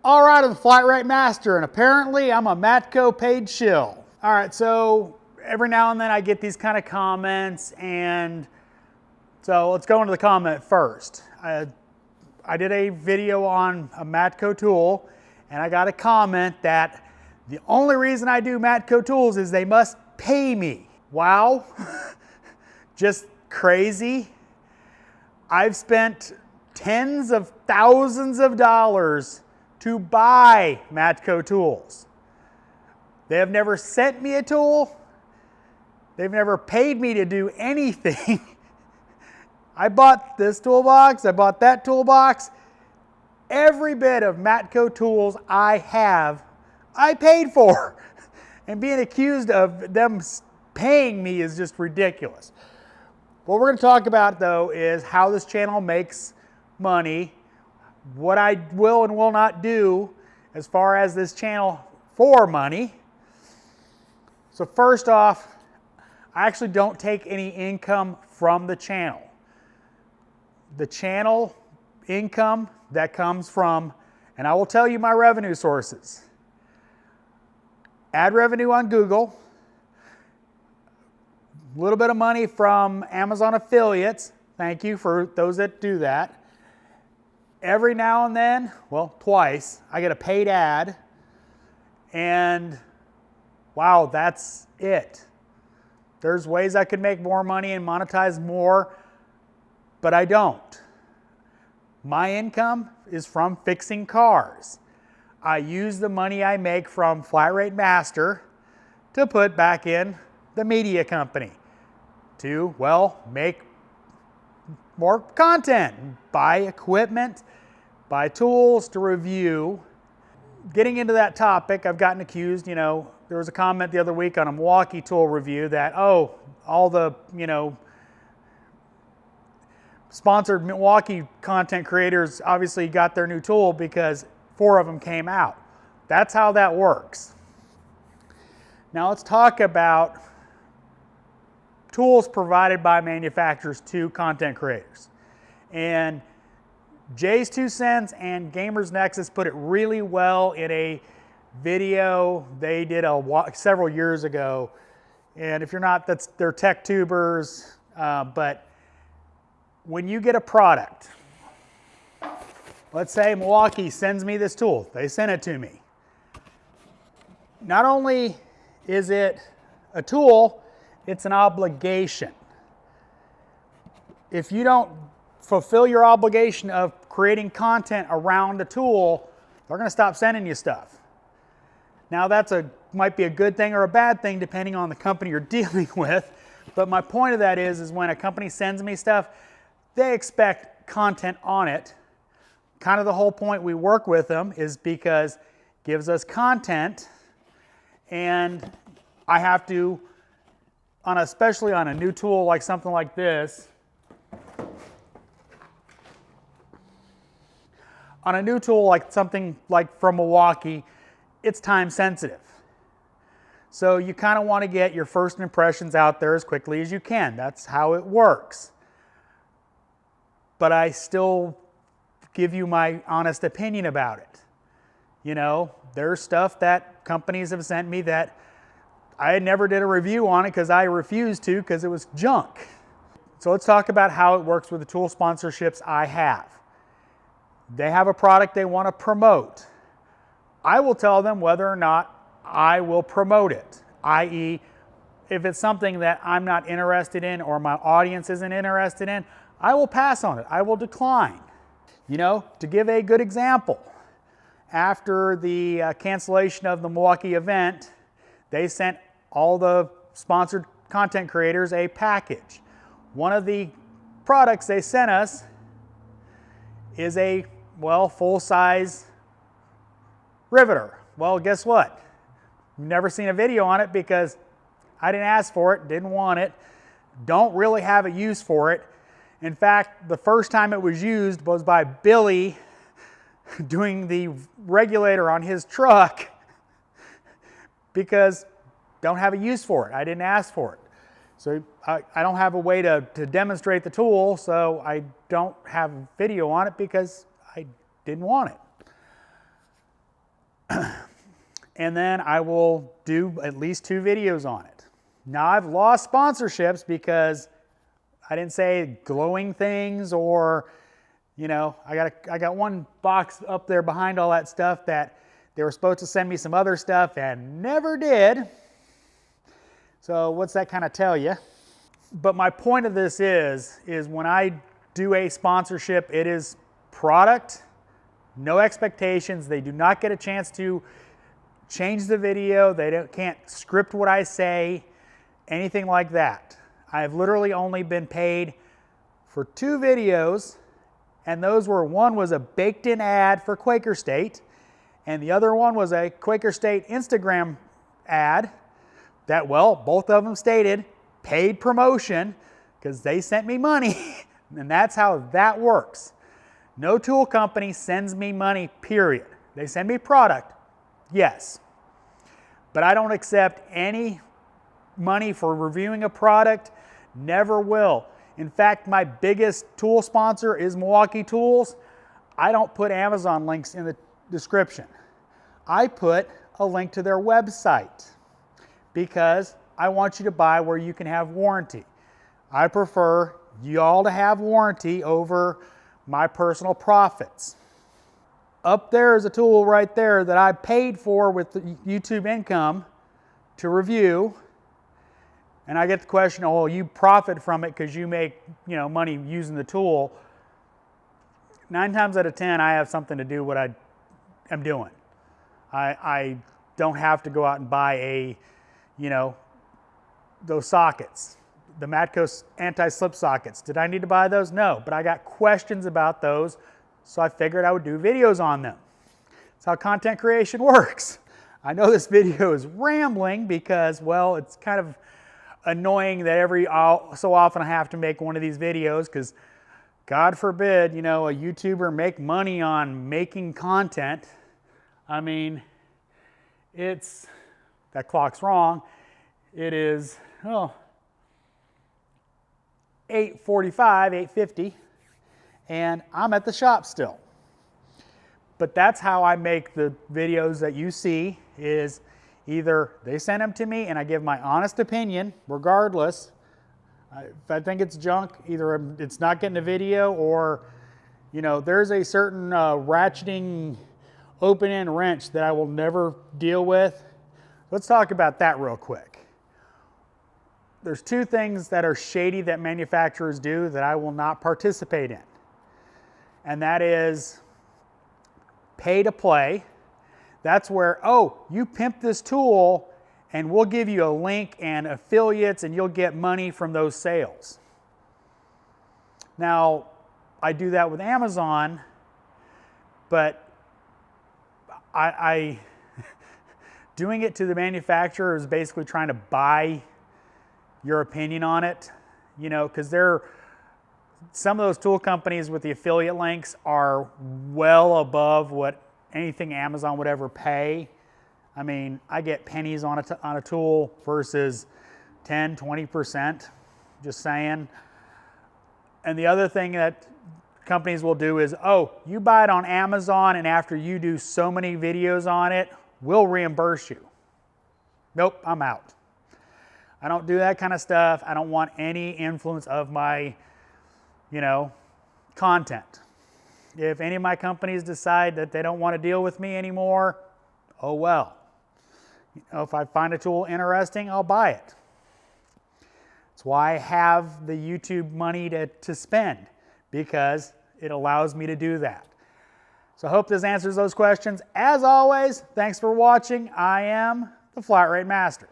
All right, I'm the flatratemaster, and apparently I'm a Matco paid shill. All right, so every now and then I get these kind of comments, and so let's go into the comment first. I did a video on a Matco tool, and I got a comment that the only reason I do Matco tools is they must pay me. Wow, just crazy. I've spent tens of thousands of dollars to buy Matco tools. They have never sent me a tool. They've never paid me to do anything. I bought this toolbox, I bought that toolbox. Every bit of Matco tools I have, I paid for. And being accused of them paying me is just ridiculous. What we're going to talk about though is how this channel makes money, what I will and will not do as far as this channel for money. So first off, I actually don't take any income from the channel. The channel income that comes from, and I will tell you my revenue sources. Ad revenue on Google, a little bit of money from Amazon affiliates. Thank you for those that do that. Every now and then, well, twice, I get a paid ad, and wow, that's it. There's ways I could make more money and monetize more, but I don't. My income is from fixing cars. I use the money I make from flatratemaster to put back in the media company to, well, make more content, buy equipment, buy tools to review. Getting into that topic, I've gotten accused, there was a comment the other week on a Milwaukee tool review that, oh, all the, sponsored Milwaukee content creators obviously got their new tool because 4 of them came out. That's how that works. Now let's talk about tools provided by manufacturers to content creators. And Jay's 2 Cents and Gamers Nexus put it really well in a video they did several years ago. And if you're not, they're tech tubers, but when you get a product, let's say Milwaukee sends me this tool, they sent it to me. Not only is it a tool, it's an obligation. If you don't fulfill your obligation of creating content around a tool, they're going to stop sending you stuff. Now might be a good thing or a bad thing depending on the company you're dealing with, but my point of that is when a company sends me stuff, they expect content on it. Kind of the whole point we work with them is because it gives us content, and I have to, especially on a new tool like something like this, on a new tool like something like from Milwaukee, it's time sensitive. So you kind of want to get your first impressions out there as quickly as you can. That's how it works. But I still give you my honest opinion about it. There's stuff that companies have sent me that I never did a review on it because I refused to because it was junk. So let's talk about how it works with the tool sponsorships I have. They have a product they want to promote. I will tell them whether or not I will promote it, i.e., if it's something that I'm not interested in or my audience isn't interested in, I will pass on it. I will decline. To give a good example, after the cancellation of the Milwaukee event, they sent all the sponsored content creators a package. One of the products they sent us is a, full-size riveter. Well, guess what? You've never seen a video on it because I didn't ask for it, didn't want it, don't really have a use for it. In fact, the first time it was used was by Billy doing the regulator on his truck because don't have a use for it. I didn't ask for it. So I don't have a way to demonstrate the tool, so I don't have video on it because I didn't want it. and then I will do at least 2 videos on it. Now I've lost sponsorships because I didn't say glowing things, or, you know, I got one box up there behind all that stuff that they were supposed to send me some other stuff and never did. So what's that kind of tell you? But my point of this is when I do a sponsorship, it is product, no expectations. They do not get a chance to change the video. They can't script what I say, anything like that. I've literally only been paid for 2 videos, and those were, one was a baked-in ad for Quaker State, and the other one was a Quaker State Instagram ad that, well, both of them stated paid promotion because they sent me money, and that's how that works. No tool company sends me money, period. They send me product, yes, but I don't accept any money for reviewing a product, never will. In fact, my biggest tool sponsor is Milwaukee Tools. I don't put Amazon links in the description. I put a link to their website because I want you to buy where you can have warranty. I prefer y'all to have warranty over my personal profits. Up there is a tool right there that I paid for with the YouTube income to review. And I get the question, oh, you profit from it because you make, you know, money using the tool. 9 times out of 10, I have something to do what I am doing. I don't have to go out and buy a, you know, those sockets, the Matco anti-slip sockets. Did I need to buy those? No, but I got questions about those, so I figured I would do videos on them. That's how content creation works. I know this video is rambling because, well, it's kind of annoying that every so often I have to make one of these videos because, God forbid, you know, a YouTuber make money on making content. I mean, it's, that clock's wrong. It is, oh, 8:45, 8:50, and I'm at the shop still. But that's how I make the videos that you see, is either they send them to me and I give my honest opinion, regardless. If I think it's junk, either it's not getting a video, or, you know, there's a certain ratcheting open-end wrench that I will never deal with. Let's talk about that real quick. There's 2 things that are shady that manufacturers do that I will not participate in. And that is pay to play. That's where, oh, you pimp this tool and we'll give you a link and affiliates and you'll get money from those sales. Now, I do that with Amazon, but I doing it to the manufacturer is basically trying to buy your opinion on it, you know, because some of those tool companies with the affiliate links are well above what anything Amazon would ever pay. I mean, I get pennies on a tool versus 10, 20%, just saying. And the other thing that companies will do is, oh, you buy it on Amazon and after you do so many videos on it, we'll reimburse you. Nope, I'm out. I don't do that kind of stuff. I don't want any influence of my, you know, content. If any of my companies decide that they don't want to deal with me anymore, oh well. You know, if I find a tool interesting, I'll buy it. That's why I have the YouTube money to spend, because it allows me to do that. So I hope this answers those questions. As always, thanks for watching. I am the Flat Rate Master.